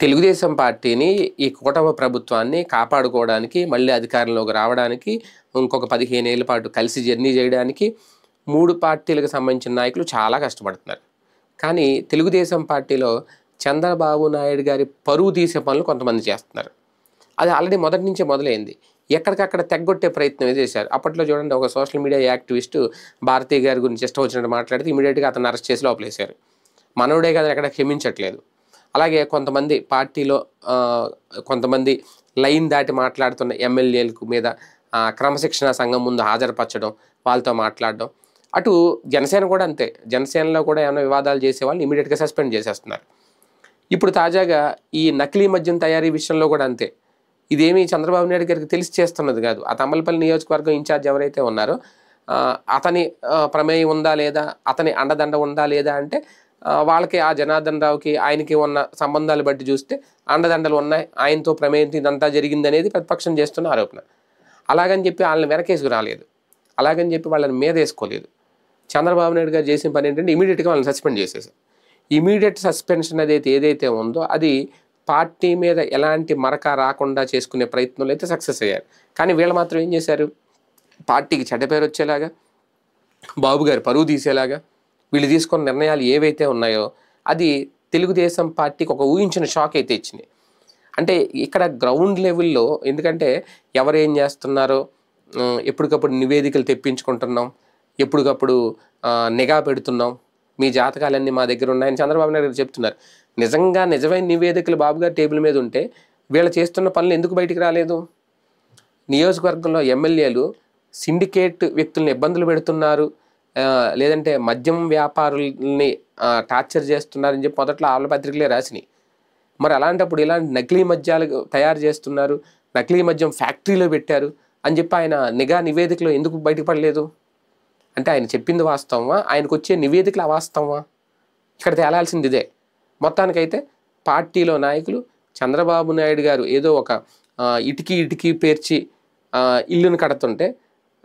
తెలుగుదేశం పార్టీని ఈ కూటమి ప్రభుత్వాన్ని కాపాడుకోవడానికి మళ్ళీ అధికారంలోకి రావడానికి ఇంకొక 15 ఏళ్ల పాటు కలిసి జర్నీ చేయడానికి 3 పార్టీలకు సంబంధించిన నాయకులు చాలా కష్టపడుతున్నారు. కానీ తెలుగుదేశం పార్టీలో చంద్రబాబు నాయుడు గారి పరువు తీసే పనులు కొంతమంది చేస్తున్నారు. అది ఆల్రెడీ మొదటి నుంచే మొదలైంది. ఎక్కడికక్కడ తెగ్గొట్టే ప్రయత్నం చేశారు. అప్పట్లో చూడండి, ఒక సోషల్ మీడియా యాక్టివిస్టు భారతీ గారి గురించి ఇష్టం వచ్చినట్టు మాట్లాడితే ఇమీడియట్గా అతను అరెస్ట్ చేసి లోపలేశారు. మనవుడే కదా ఎక్కడ క్షమించట్లేదు. అలాగే కొంతమంది పార్టీలో కొంతమంది లైన్ దాటి మాట్లాడుతున్న ఎమ్మెల్యేలకు మీద క్రమశిక్షణ సంఘం ముందు హాజరుపరచడం, వాళ్ళతో మాట్లాడడం. అటు జనసేన కూడా అంతే. జనసేనలో కూడా ఏమైనా వివాదాలు చేసే వాళ్ళు ఇమీడియట్గా సస్పెండ్ చేసేస్తున్నారు. ఇప్పుడు తాజాగా ఈ నకిలీ మద్యం తయారీ విషయంలో కూడా అంతే. ఇదేమీ చంద్రబాబు నాయుడు గారికి తెలిసి చేస్తున్నది కాదు. ఆ తమ్మలపల్లి నియోజకవర్గం ఇన్ఛార్జ్ ఎవరైతే ఉన్నారో అతని ప్రమేయం ఉందా లేదా, అతని అండదండ ఉందా లేదా అంటే వాళ్ళకి, ఆ జనార్దన్ రావుకి ఆయనకి ఉన్న సంబంధాలు బట్టి చూస్తే అండదండలు ఉన్నాయి, ఆయనతో ప్రమేయంతో ఇదంతా జరిగిందనేది ప్రతిపక్షం చేస్తున్న ఆరోపణ. అలాగని చెప్పి వాళ్ళని వెనకేసుకు రాలేదు, అలాగని చెప్పి వాళ్ళని మీద వేసుకోలేదు. చంద్రబాబు నాయుడు గారు చేసిన పని ఏంటంటే ఇమీడియట్గా వాళ్ళని సస్పెండ్ చేసేసారు. ఇమీడియట్ సస్పెన్షన్ ఏదైతే ఉందో అది పార్టీ మీద ఎలాంటి మరక రాకుండా చేసుకునే ప్రయత్నంలో అయితే సక్సెస్ అయ్యారు. కానీ వీళ్ళు మాత్రం ఏం చేశారు, పార్టీకి చెడ్డ పేరు వచ్చేలాగా, బాబు గారు పరువు తీసేలాగా వీళ్ళు తీసుకున్న నిర్ణయాలు ఏవైతే ఉన్నాయో అది తెలుగుదేశం పార్టీకి ఒక ఊహించిన షాక్ అయితే ఇచ్చింది. అంటే ఇక్కడ గ్రౌండ్ లెవెల్లో, ఎందుకంటే ఎవరేం చేస్తున్నారో ఎప్పటికప్పుడు నివేదికలు తెప్పించుకుంటున్నాం, ఎప్పటికప్పుడు నిఘా పెడుతున్నాం, మీ జాతకాలన్నీ మా దగ్గర ఉన్నాయని చంద్రబాబు నాయుడు గారు చెప్తున్నారు. నిజంగా నిజమైన నివేదికలు బాబు గారు టేబుల్ మీద ఉంటే వీళ్ళు చేస్తున్న పనులు ఎందుకు బయటికి రాలేదు? నియోజకవర్గంలో ఎమ్మెల్యేలు సిండికేట్ వ్యక్తులను ఇబ్బందులు పెడుతున్నారు, లేదంటే మద్యం వ్యాపారుల్ని టార్చర్ చేస్తున్నారని చెప్పి మొదట్లో ఆళ్ళ పత్రికలే రాసినాయి. మరి అలాంటప్పుడు ఇలాంటి నకిలీ మద్యాలు తయారు చేస్తున్నారు, నకిలీ మద్యం ఫ్యాక్టరీలో పెట్టారు అని చెప్పి ఆయన నిఘా నివేదికలో ఎందుకు బయటపడలేదు? అంటే ఆయన చెప్పింది వాస్తవమా, ఆయనకు వచ్చే నివేదికలు అవాస్తవమా? ఇక్కడ తేలాల్సింది ఇదే. మొత్తానికైతే పార్టీలో నాయకులు చంద్రబాబు నాయుడు గారు ఏదో ఒక ఇటుకి పేర్చి ఇల్లును కడుతుంటే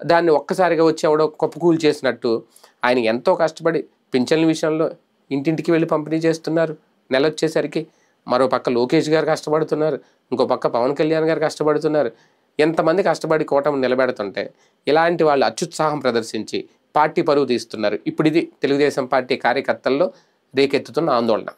దాన్ని ఒక్కసారిగా వచ్చి ఎవడో కుప్పకూలు చేసినట్టు ఆయన ఎంతో కష్టపడి పింఛన్ల విషయంలో ఇంటింటికి వెళ్ళి పంపిణీ చేస్తున్నారు. నెల వచ్చేసరికి మరో పక్క లోకేష్ గారు కష్టపడుతున్నారు, ఇంకో పక్క పవన్ కళ్యాణ్ గారు కష్టపడుతున్నారు. ఎంతమంది కష్టపడి కూటమి నిలబెడుతుంటే ఇలాంటి వాళ్ళు అత్యుత్సాహం ప్రదర్శించి పార్టీ పరువు తీస్తున్నారు. ఇప్పుడు ఇది తెలుగుదేశం పార్టీ కార్యకర్తల్లో రేకెత్తుతున్న ఆందోళన.